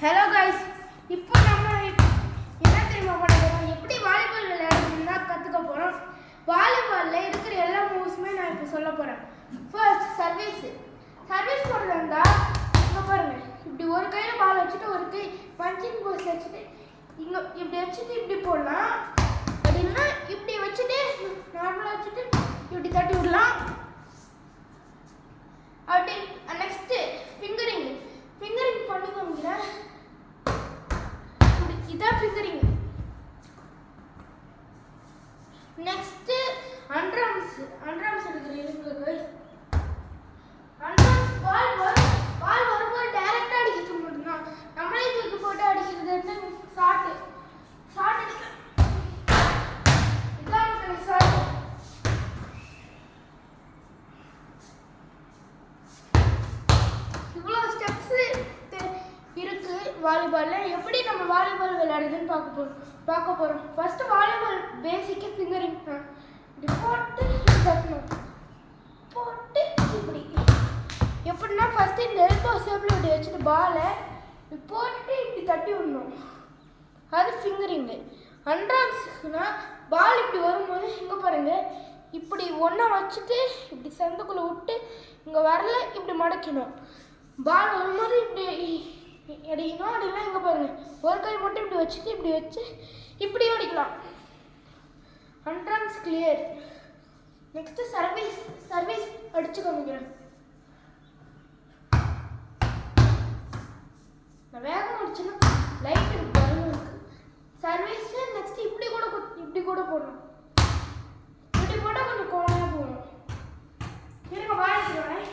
Hello guys, இப்போ நம்ம என்ன தெரியுமா பண்ண போகிறோம்? எப்படி வாலிபால் விளையாடுறதுன்னா கற்றுக்க போகிறோம். வாலிபாலில் இருக்கிற எல்லா மூவ்ஸுமே நான் இப்போ சொல்ல போகிறேன். ஃபர்ஸ்ட் சர்வீஸ் போடுறதா இருந்தால் இங்கே பாருங்கள், இப்படி ஒரு கையில் பால் வச்சுட்டு ஒரு கை பஞ்சிங் போஸ்ட் வச்சுட்டு இங்கே இப்படி வச்சுட்டு இப்படி போடலாம். அப்படின்னா இப்படி வச்சுட்டு நார்மலாக வச்சுட்டு இப்படி தட்டி விடலாம். அப்படி நெக்ஸ்ட்டு ஃபிங்கரிங் பண்ணி காமிக்கிறேன். இதான் ஃபிங்கரிங். நெக்ஸ்ட்டு அண்டர்ஆர்ம்ஸ் எடுக்கிறேன். அண்டர்ஆர்ம்ஸ் பால் வரும்போது டைரக்டாக அடிக்கிறது மட்டும்தான். நம்மளே தூக்கி போட்டு அடிக்கிறது ஷார்ட் இதான் ஷார்ட். இவ்வளோ ஸ்டெப்ஸ் இருக்கு வாலிபாலில். எப்படி நம்ம வாலிபால் விளையாடுதுன்னு பார்க்க போகிறோம். ஃபர்ஸ்ட் வாலிபால் பேசிக்கு ஃபிங்கரிங் தான். இப்படி போட்டு தட்டணும், போட்டு இப்படி எப்படின்னா ஃபர்ஸ்ட் இந்த எல்போ ஷேப்பில் இப்படி வச்சுட்டு பாலை போட்டு இப்படி தட்டி விடணும். அது ஃபிங்கரிங்கு. அண்டர்ஆர்ம்ஸ்னா பால் இப்படி வரும்போது இங்கே பாருங்கள், இப்படி ஒன்றை வச்சுட்டு இப்படி சந்துக்குள்ளே விட்டு இங்கே வரல இப்படி மடக்கணும். பால் வரும்போது இப்படி அடிக்கணும். அப்படின்னா இங்கே பாருங்கள், ஒரு கை மட்டும் இப்படி வச்சுட்டு இப்படி வச்சு இப்படி அடிக்கலாம். Underarms clear. நெக்ஸ்ட்டு சர்வீஸ் அடிச்சு காமிக்கிறேன். நான் வேகம் அடிச்சுன்னா லைட் இருக்கு பாருங்க. சர்வீஸ் நெக்ஸ்ட் இப்படி கூட போடணும். இப்படி போட்டால் கொஞ்சம் கோணையாக போகணும். இருங்க வாங்கிக்கிறேன்.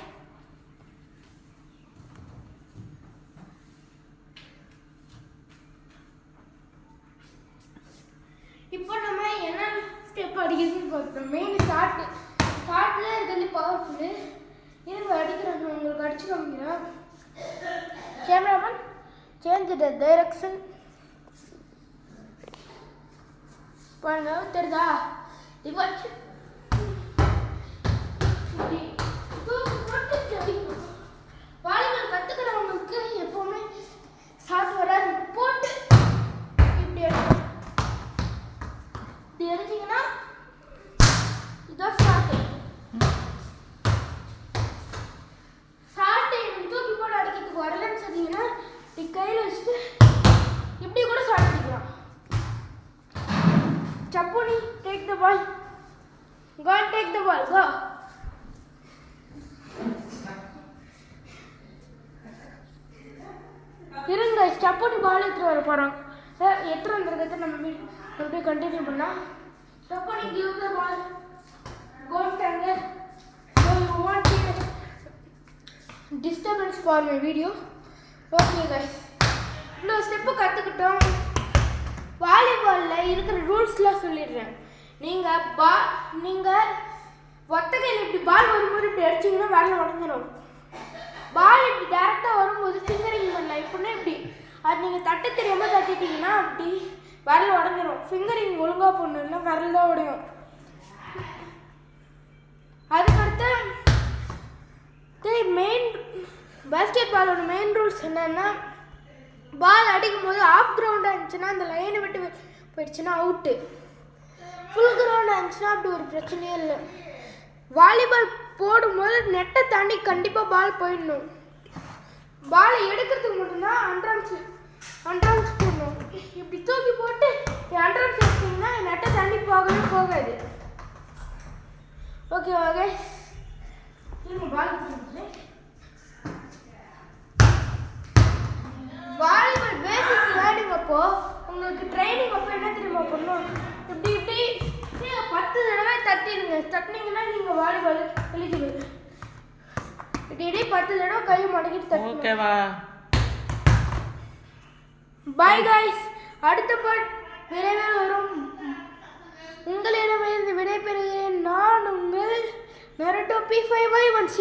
இப்போ நம்ம என்ன ஸ்டெப் அடிக்கிறதுன்னு பார்த்தோம். மெயின் ஷார்ட்டில் இருக்கிறது பவர்ஃபுல்லு. இருங்க அடிக்கிறாங்க, உங்களுக்கு அடிச்சு காமிக்கிறேன். கேமராமேன் சேஞ்ச் த டைரக்ஷன் பாருங்க, தெரியுதா? இப்போ வாலிபால் கற்றுக்கிறவங்களுக்கு எப்போவுமே ஷார்ட் வராது. போட்டு இப்படி எடுத்தீங்கன்னா இதான் ஷார்ட். தூக்கி போட்டு அடிக்கிறதுக்கு வரலன்னு சொன்னீங்கன்னா இப்படி கையில் வச்சுட்டு இப்படி கூட ஷார்ட் அடிக்கலாம். சப்புனி take the ball, go and take the ball, go. இருங்க, சப்புனி பால் எடுத்துட்டு வர போகிறோம். எத்தனை வந்துருக்கிறது நம்ம அப்படியே கண்டினியூ பண்ணலாம். சப்புனி give the ball, go stand there. So you want disturbance for my video. Okay guys, இவ்வளோ ஸ்டெப்பு கற்றுக்கிட்டோம். வாலிபாலில் இருக்கிற ரூல்ஸ்லாம் சொல்லிடுறேன். நீங்கள் ஒத்த கையில் இப்படி பால் வரும்போது இப்படி அடிச்சிங்கன்னா வரல உடஞ்சிடும். பால் இப்படி டேரெக்டாக வரும்போது ஃபிங்கரிங் பண்ணலாம். இப்படின்னா இப்படி அது நீங்கள் தட்ட தெரியாமல் தட்டிட்டிங்கன்னா அப்படி வரல உடஞ்சிடும். ஃபிங்கரிங் ஒழுங்காக போடணும்னா வரல தான் உடையும். அதுக்கடுத்து மெயின் பாஸ்கெட் பாலோட மெயின் ரூல்ஸ் என்னென்னா, பால் அடிக்கும் போது ஆஃப் கிரவுண்டாக இருந்துச்சுன்னா அந்த லைனை விட்டு போயிடுச்சுன்னா அவுட்டு. ஃபுல் கிரவுண்டாக இருந்துச்சுன்னா அப்படி ஒரு பிரச்சனையே இல்லை. வாலிபால் போடும்போது நெட்டை தாண்டி கண்டிப்பாக பால் போயிடணும். பாலை எடுக்கிறதுக்கு மட்டும்தான் அண்டர்ஆர்ம்ஸ் போடணும். இப்படி தூக்கி போட்டு அண்டர்ஆர்ம்ஸ் எடுத்தீங்கன்னா நெட்டை தாண்டி போகவே போகாது. ஓகேவா கைஸ்? பால் வாலிபால் பேசிக் விளையாடுங்க. அப்போ உங்களுக்கு ட்ரைனிங் அப்போ என்ன தெரியுமா பண்ணணும்? இப்படி 10 தடவை தட்டிடுங்க. தட்டினீங்கன்னா நீங்கள் வாலிபால் எலிஜிபிள். இப்படி 10 தடவை கையை மடக்கிட்டு தட்டணும். பாய் காய்ஸ், அடுத்த பார்ட் விரைவில் வரும். உங்களிடமிருந்து விடைபெறுகிறேன். நான் உங்கள் நருட்டோ P5Y1C.